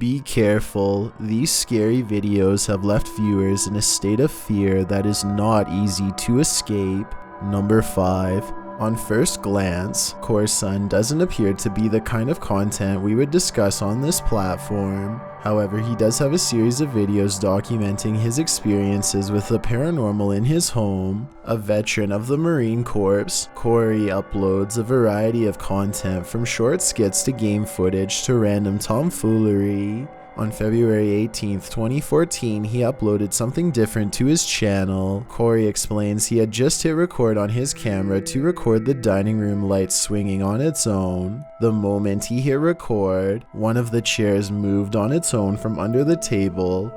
Be careful, these scary videos have left viewers in a state of fear that is not easy to escape. Number 5. On first glance, Corson doesn't appear to be the kind of content we would discuss on this platform. However, he does have a series of videos documenting his experiences with the paranormal in his home. A veteran of the Marine Corps, Corey uploads a variety of content from short skits to game footage to random tomfoolery. On February 18, 2014, he uploaded something different to his channel. Corey explains he had just hit record on his camera to record the dining room light swinging on its own. The moment he hit record, one of the chairs moved on its own from under the table.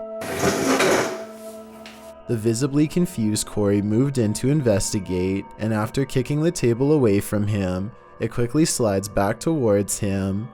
The visibly confused Corey moved in to investigate, and after kicking the table away from him, it quickly slides back towards him.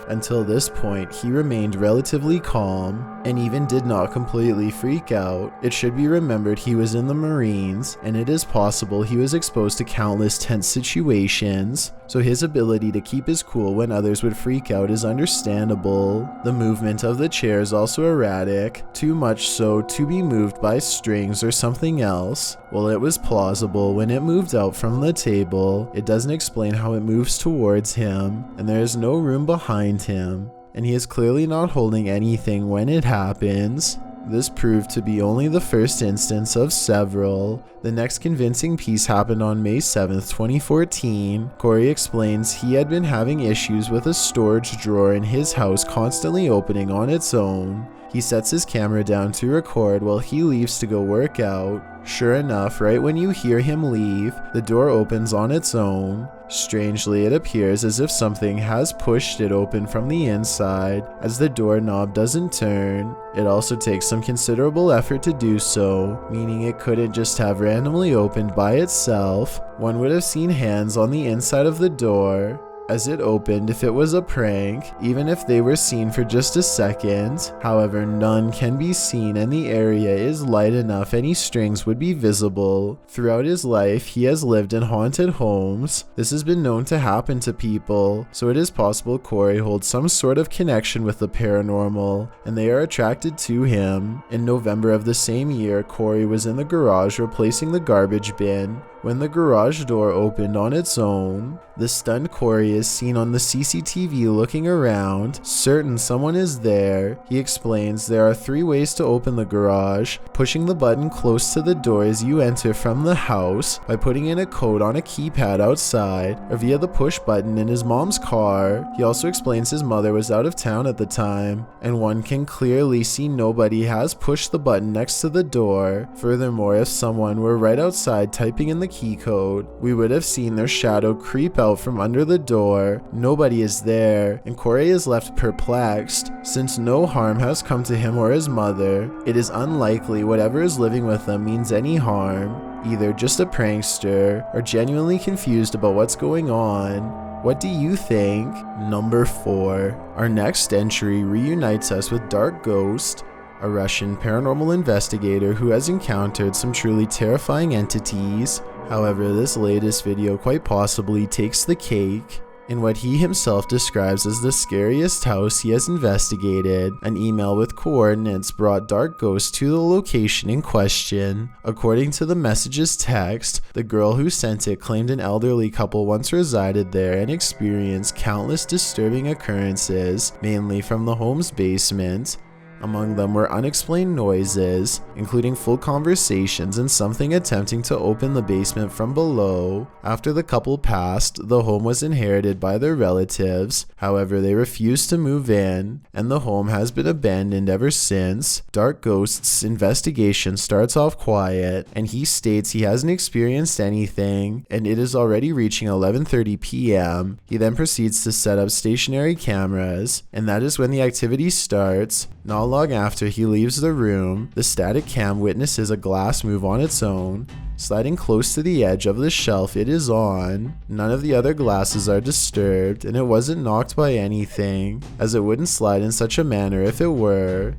Until this point, he remained relatively calm and even did not completely freak out. It should be remembered he was in the Marines, and it is possible he was exposed to countless tense situations, so his ability to keep his cool when others would freak out is understandable. The movement of the chair is also erratic, too much so to be moved by strings or something else. While it was plausible when it moved out from the table, it doesn't explain how it moves towards him, and there is no room behind him, and he is clearly not holding anything when it happens. This proved to be only the first instance of several. The next convincing piece happened on May 7th, 2014. Corey explains he had been having issues with a storage drawer in his house constantly opening on its own. He sets his camera down to record while he leaves to go work out. Sure enough, right when you hear him leave, the door opens on its own. Strangely, it appears as if something has pushed it open from the inside, as the doorknob doesn't turn. It also takes some considerable effort to do so, meaning it couldn't just have randomly opened by itself. One would have seen hands on the inside of the door as it opened if it was a prank, even if they were seen for just a second. However, none can be seen and the area is light enough any strings would be visible. Throughout his life, he has lived in haunted homes. This has been known to happen to people, so it is possible Corey holds some sort of connection with the paranormal, and they are attracted to him. In November of the same year, Corey was in the garage replacing the garbage bin when the garage door opened on its own. The stunned Corey is seen on the CCTV looking around, certain someone is there. He explains there are 3 ways to open the garage: pushing the button close to the door as you enter from the house, by putting in a code on a keypad outside, or via the push button in his mom's car. He also explains his mother was out of town at the time, and one can clearly see nobody has pushed the button next to the door. Furthermore, if someone were right outside typing in the key code, we would have seen their shadow creep out from under the door. Nobody is there, and Corey is left perplexed. Since no harm has come to him or his mother, it is unlikely whatever is living with them means any harm, either just a prankster or genuinely confused about what's going on. What do you think? Number 4. Our next entry reunites us with Dark Ghost, a Russian paranormal investigator who has encountered some truly terrifying entities. However, this latest video quite possibly takes the cake. In what he himself describes as the scariest house he has investigated, an email with coordinates brought Dark Ghost to the location in question. According to the message's text, the girl who sent it claimed an elderly couple once resided there and experienced countless disturbing occurrences, mainly from the home's basement. Among them were unexplained noises, including full conversations and something attempting to open the basement from below. After the couple passed, the home was inherited by their relatives. However, they refused to move in, and the home has been abandoned ever since. Dark Ghost's investigation starts off quiet, and he states he hasn't experienced anything, and it is already reaching 11:30 p.m. He then proceeds to set up stationary cameras, and that is when the activity starts. Not long after he leaves the room, the static cam witnesses a glass move on its own, sliding close to the edge of the shelf it is on. None of the other glasses are disturbed, and it wasn't knocked by anything, as it wouldn't slide in such a manner if it were.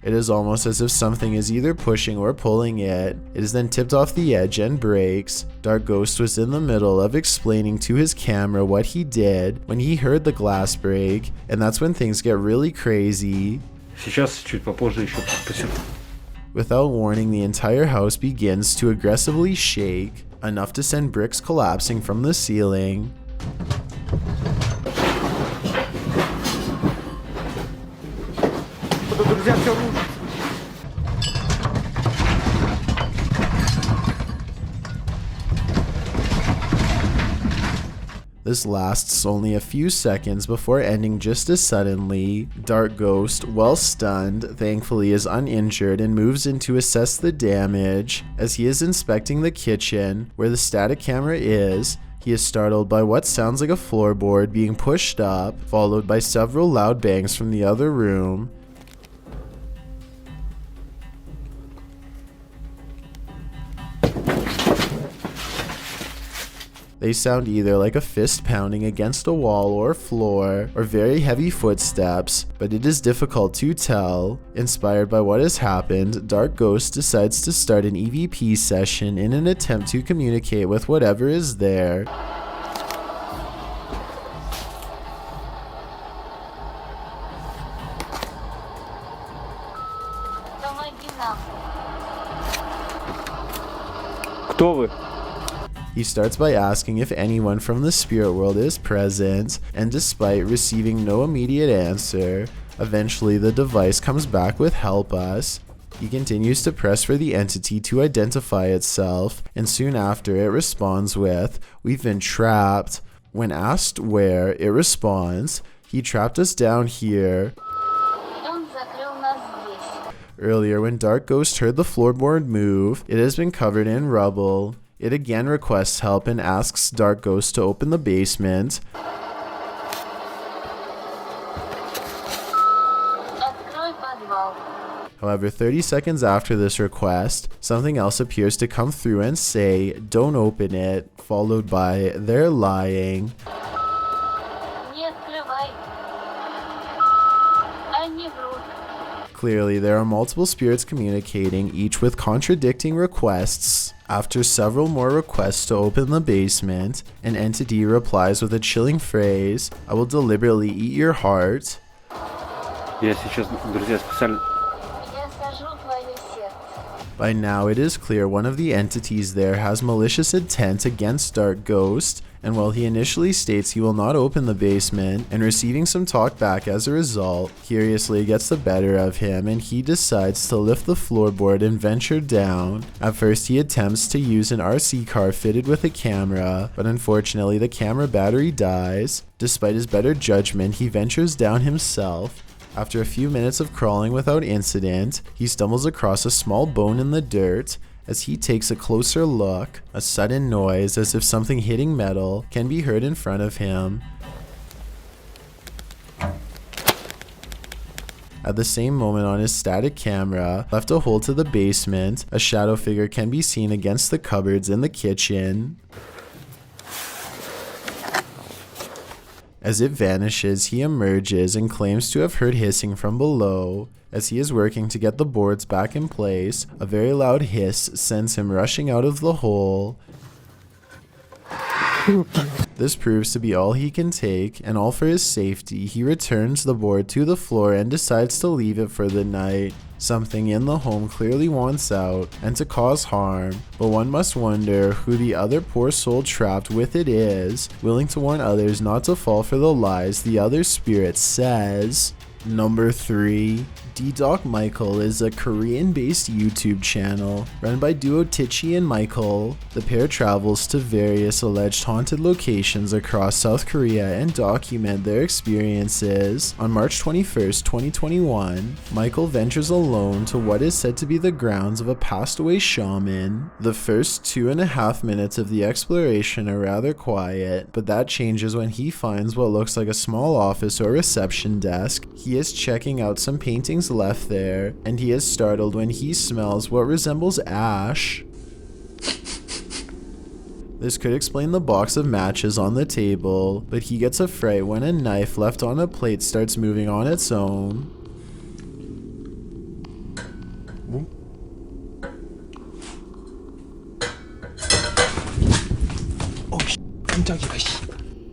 It is almost as if something is either pushing or pulling it. It is then tipped off the edge and breaks. Dark Ghost was in the middle of explaining to his camera what he did when he heard the glass break, and that's when things get really crazy. Сейчас чуть попозже еще посмотрим. Without warning, the entire house begins to aggressively shake, enough to send bricks collapsing from the ceiling. Друзья, все рушится. This lasts only a few seconds before ending just as suddenly. Dark Ghost, well stunned, thankfully is uninjured and moves in to assess the damage. As he is inspecting the kitchen, where the static camera is, he is startled by what sounds like a floorboard being pushed up, followed by several loud bangs from the other room. They sound either like a fist pounding against a wall or floor, or very heavy footsteps, but it is difficult to tell. Inspired by what has happened, Dark Ghost decides to start an EVP session in an attempt to communicate with whatever is there. Кто вы? He starts by asking if anyone from the spirit world is present, and despite receiving no immediate answer, eventually the device comes back with "help us." He continues to press for the entity to identify itself, and soon after it responds with, "We've been trapped." When asked where, it responds, "He trapped us down here." Earlier, when Dark Ghost heard the floorboard move, it has been covered in rubble. It again requests help and asks Dark Ghost to open the basement. However, 30 seconds after this request, something else appears to come through and say, "Don't open it," followed by, "They're lying." Clearly, there are multiple spirits communicating, each with contradicting requests. After several more requests to open the basement, an entity replies with a chilling phrase, "I will deliberately eat your heart." Я сейчас, друзья, специально... By now, it is clear one of the entities there has malicious intent against Dark Ghost, and while he initially states he will not open the basement, and receiving some talk back as a result, curiously gets the better of him and he decides to lift the floorboard and venture down. At first, he attempts to use an RC car fitted with a camera, but unfortunately the camera battery dies. Despite his better judgment, he ventures down himself. After a few minutes of crawling without incident, he stumbles across a small bone in the dirt. As he takes a closer look, a sudden noise as if something hitting metal can be heard in front of him. At the same moment on his static camera, left a hole to the basement, a shadow figure can be seen against the cupboards in the kitchen. As it vanishes, he emerges and claims to have heard hissing from below. As he is working to get the boards back in place, a very loud hiss sends him rushing out of the hole. This proves to be all he can take, and all for his safety, he returns the board to the floor and decides to leave it for the night. Something in the home clearly wants out, and to cause harm, but one must wonder who the other poor soul trapped with it is, willing to warn others not to fall for the lies the other spirit says. Number 3. D-Doc Michael is a Korean-based YouTube channel run by duo Tichy and Michael. The pair travels to various alleged haunted locations across South Korea and document their experiences. On March 21st, 2021, Michael ventures alone to what is said to be the grounds of a passed-away shaman. The first 2.5 minutes of the exploration are rather quiet, but that changes when he finds what looks like a small office or reception desk. He is checking out some paintings left there, and he is startled when he smells what resembles ash. This could explain the box of matches on the table, but he gets a fright when a knife left on a plate starts moving on its own.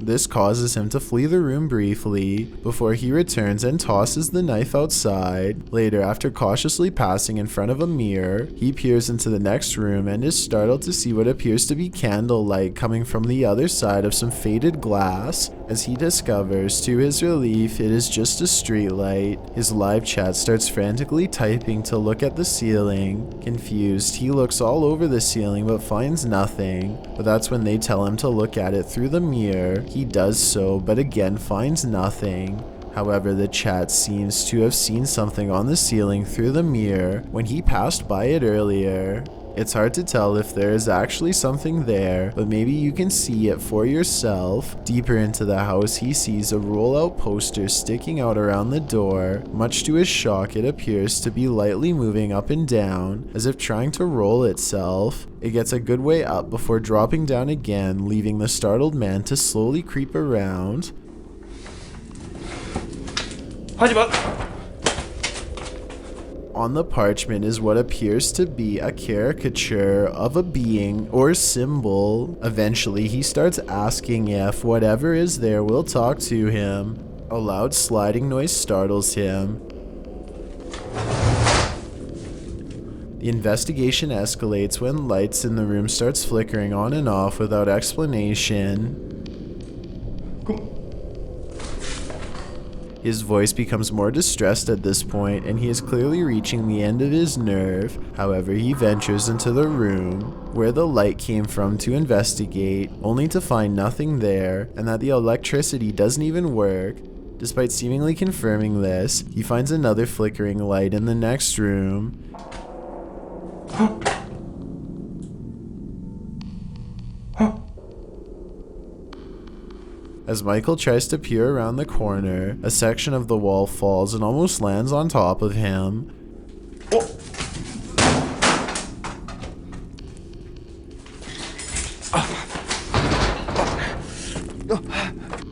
This causes him to flee the room briefly, before he returns and tosses the knife outside. Later, after cautiously passing in front of a mirror, he peers into the next room and is startled to see what appears to be candlelight coming from the other side of some faded glass. As he discovers, to his relief, it is just a street light. His live chat starts frantically typing to look at the ceiling. Confused, he looks all over the ceiling but finds nothing. But that's when they tell him to look at it through the mirror. He does so, but again finds nothing. However, the chat seems to have seen something on the ceiling through the mirror when he passed by it earlier. It's hard to tell if there is actually something there, but maybe you can see it for yourself. Deeper into the house, he sees a roll-out poster sticking out around the door. Much to his shock, it appears to be lightly moving up and down, as if trying to roll itself. It gets a good way up before dropping down again, leaving the startled man to slowly creep around. On the parchment is what appears to be a caricature of a being or symbol. Eventually, he starts asking if whatever is there will talk to him. A loud sliding noise startles him. The investigation escalates when lights in the room starts flickering on and off without explanation. His voice becomes more distressed at this point, and he is clearly reaching the end of his nerve. However, he ventures into the room where the light came from to investigate, only to find nothing there, and that the electricity doesn't even work. Despite seemingly confirming this, he finds another flickering light in the next room. As Michael tries to peer around the corner, a section of the wall falls and almost lands on top of him.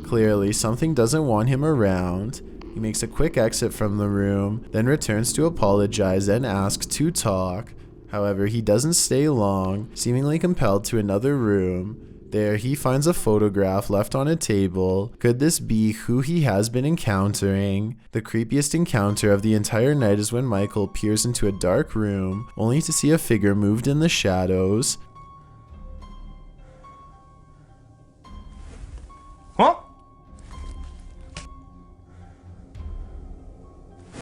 Clearly, something doesn't want him around. He makes a quick exit from the room, then returns to apologize and ask to talk. However, he doesn't stay long, seemingly compelled to another room. There, he finds a photograph left on a table. Could this be who he has been encountering? The creepiest encounter of the entire night is when Michael peers into a dark room, only to see a figure moved in the shadows. Huh?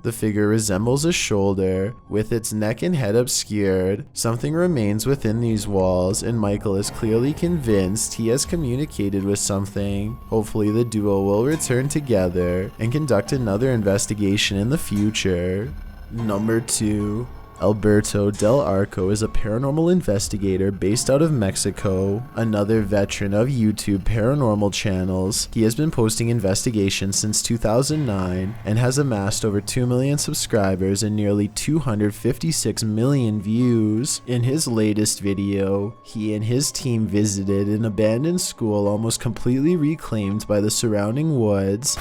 The figure resembles a shoulder, with its neck and head obscured. Something remains within these walls, and Michael is clearly convinced he has communicated with something. Hopefully the duo will return together and conduct another investigation in the future. Number 2. Alberto Del Arco is a paranormal investigator based out of Mexico, another veteran of YouTube paranormal channels. He has been posting investigations since 2009 and has amassed over 2 million subscribers and nearly 256 million views. In his latest video, he and his team visited an abandoned school almost completely reclaimed by the surrounding woods.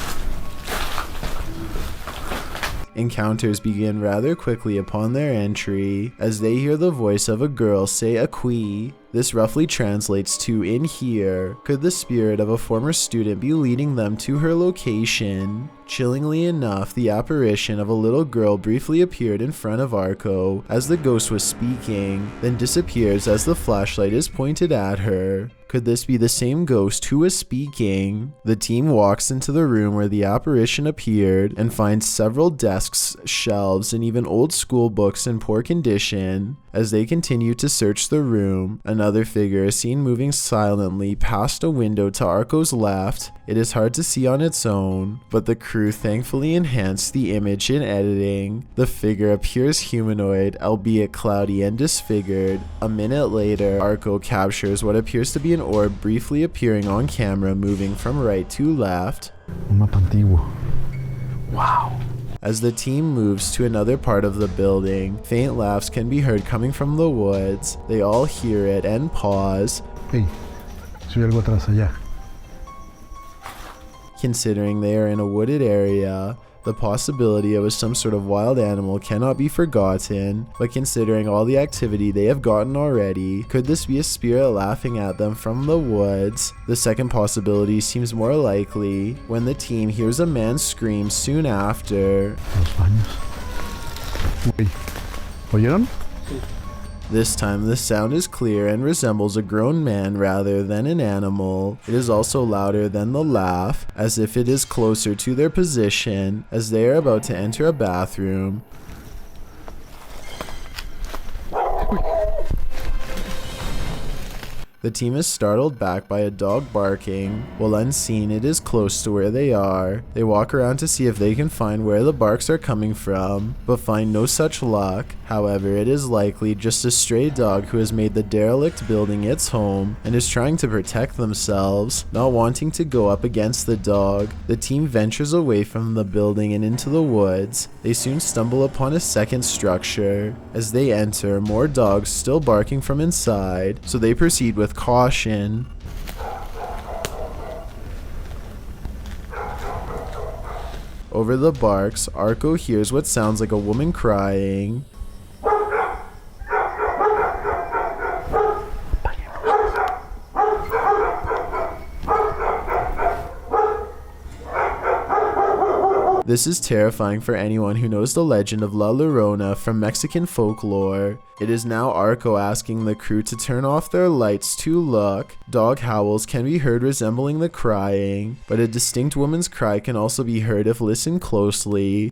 Encounters begin rather quickly upon their entry, as they hear the voice of a girl say "Aquí." This roughly translates to "in here." Could the spirit of a former student be leading them to her location? Chillingly enough, the apparition of a little girl briefly appeared in front of Arco as the ghost was speaking, then disappears as the flashlight is pointed at her. Could this be the same ghost who was speaking? The team walks into the room where the apparition appeared and finds several desks, shelves, and even old school books in poor condition. As they continue to search the room, another figure is seen moving silently past a window to Arco's left. It is hard to see on its own, but the crew thankfully enhanced the image in editing. The figure appears humanoid, albeit cloudy and disfigured. A minute later, Arco captures what appears to be an orb briefly appearing on camera, moving from right to left. Un mapa antiguo. Wow. As the team moves to another part of the building, faint laughs can be heard coming from the woods. They all hear it and pause. Hey, soy algo atrás allá. Considering they are in a wooded area, The possibility it was some sort of wild animal cannot be forgotten, but considering all the activity they have gotten already, could this be a spirit laughing at them from the woods? The second possibility seems more likely when the team hears a man scream soon after. Los baños. Uy. ¿Oyeron? This time the sound is clear and resembles a grown man rather than an animal. It is also louder than the laugh, as if it is closer to their position as they are about to enter a bathroom. The team is startled back by a dog barking. While unseen, it is close to where they are. They walk around to see if they can find where the barks are coming from, but find no such luck. However, it is likely just a stray dog who has made the derelict building its home and is trying to protect themselves, not wanting to go up against the dog. The team ventures away from the building and into the woods. They soon stumble upon a second structure. As they enter, more dogs still barking from inside, so they proceed with caution. Over the barks, Arco hears what sounds like a woman crying. This is terrifying for anyone who knows the legend of La Llorona from Mexican folklore. It is now Arco asking the crew to turn off their lights to look. Dog howls can be heard resembling the crying, but a distinct woman's cry can also be heard if listened closely.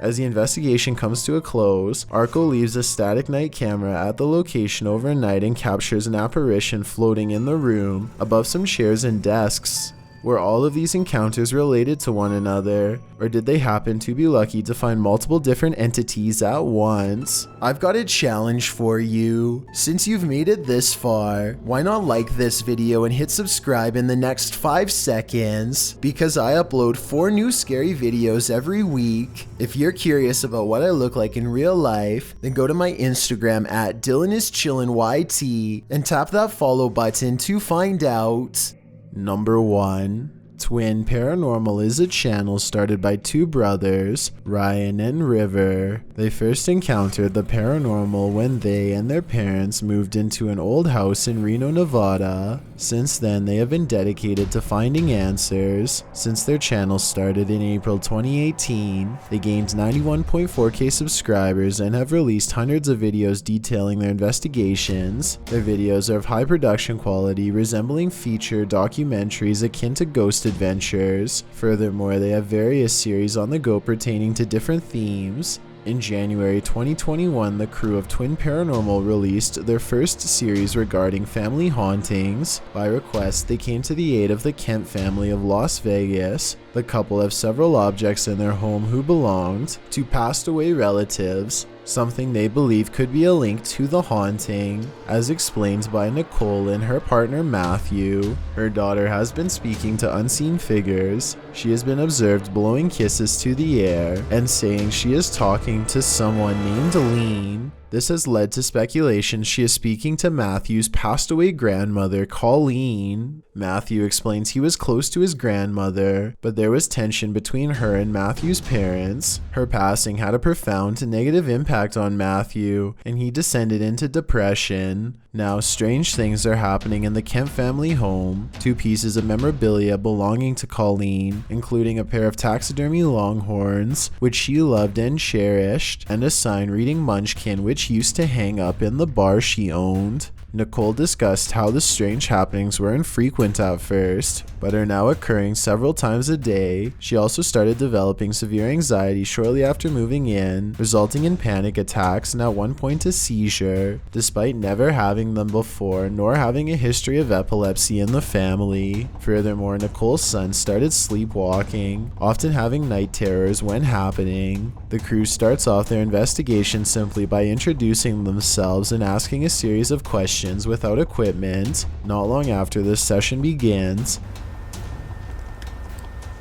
As the investigation comes to a close, Arco leaves a static night camera at the location overnight and captures an apparition floating in the room above some chairs and desks. Were all of these encounters related to one another, or did they happen to be lucky to find multiple different entities at once? I've got a challenge for you. Since you've made it this far, why not like this video and hit subscribe in the next 5 seconds? Because I upload 4 new scary videos every week. If you're curious about what I look like in real life, then go to my Instagram at DylanIsChillinYT and tap that follow button to find out. Number 1. Twin Paranormal is a channel started by 2 brothers, Ryan and River. They first encountered the paranormal when they and their parents moved into an old house in Reno, Nevada. Since then, they have been dedicated to finding answers. Since their channel started in April 2018, they gained 91.4k subscribers and have released hundreds of videos detailing their investigations. Their videos are of high production quality, resembling feature documentaries akin to ghost adventures. Furthermore, they have various series on the go pertaining to different themes. In January 2021, the crew of Twin Paranormal released their first series regarding family hauntings. By request, they came to the aid of the Kemp family of Las Vegas. The couple have several objects in their home who belonged to passed away relatives, something they believe could be a link to the haunting. As explained by Nicole and her partner Matthew, her daughter has been speaking to unseen figures. She has been observed blowing kisses to the air and saying she is talking to someone named Lean. This has led to speculation she is speaking to Matthew's passed away grandmother, Colleen. Matthew explains he was close to his grandmother, but there was tension between her and Matthew's parents. Her passing had a profound negative impact on Matthew, and he descended into depression. Now, strange things are happening in the Kemp family home. 2 pieces of memorabilia belonging to Colleen, including a pair of taxidermy longhorns, which she loved and cherished, and a sign reading Munchkin, which used to hang up in the bar she owned. Nicole discussed how the strange happenings were infrequent at first, but are now occurring several times a day. She also started developing severe anxiety shortly after moving in, resulting in panic attacks and at one point a seizure, despite never having them before nor having a history of epilepsy in the family. Furthermore, Nicole's son started sleepwalking, often having night terrors when happening. The crew starts off their investigation simply by introducing themselves and asking a series of questions without equipment. Not long after this session begins.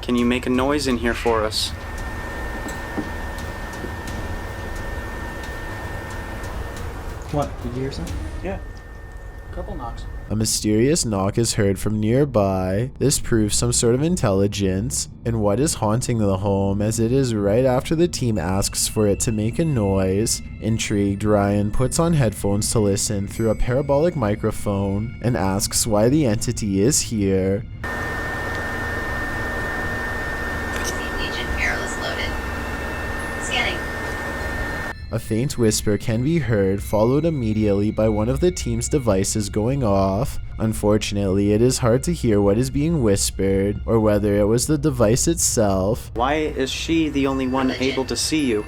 Can you make a noise in here for us? What? Did you hear something? Yeah. Couple knocks. A mysterious knock is heard from nearby. This proves some sort of intelligence and what is haunting the home, as it is right after the team asks for it to make a noise. Intrigued, Ryan puts on headphones to listen through a parabolic microphone and asks why the entity is here. A faint whisper can be heard, followed immediately by one of the team's devices going off. Unfortunately, it is hard to hear what is being whispered, or whether it was the device itself. Why is she the only one able to see you?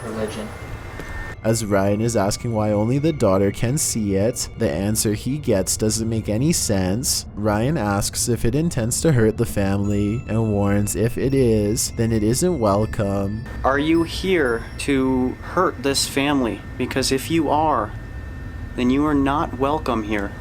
Religion. As Ryan is asking why only the daughter can see it, the answer he gets doesn't make any sense. Ryan asks if it intends to hurt the family, and warns if it is, then it isn't welcome. Are you here to hurt this family? Because if you are, then you are not welcome here.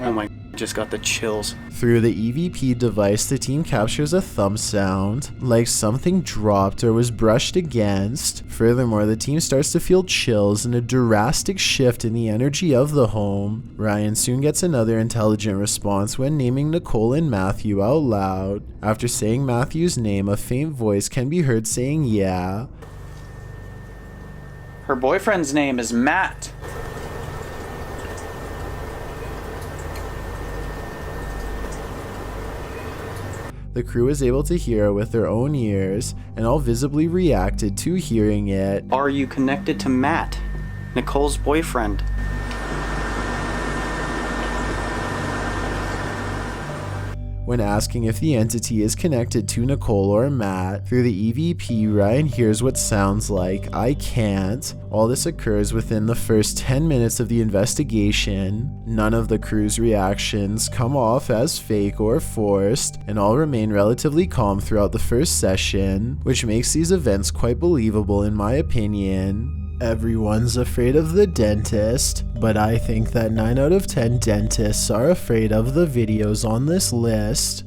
Oh my, just got the chills. Through the EVP device, the team captures a thump sound, like something dropped or was brushed against. Furthermore, the team starts to feel chills and a drastic shift in the energy of the home. Ryan soon gets another intelligent response when naming Nicole and Matthew out loud. After saying Matthew's name, a faint voice can be heard saying yeah. Her boyfriend's name is Matt. The crew is able to hear it with their own ears, and all visibly reacted to hearing it. Are you connected to Matt, Nicole's boyfriend? When asking if the entity is connected to Nicole or Matt, through the EVP, Ryan hears what sounds like, "I can't." All this occurs within the first 10 minutes of the investigation. None of the crew's reactions come off as fake or forced, and all remain relatively calm throughout the first session, which makes these events quite believable in my opinion. Everyone's afraid of the dentist, but I think that 9 out of 10 dentists are afraid of the videos on this list.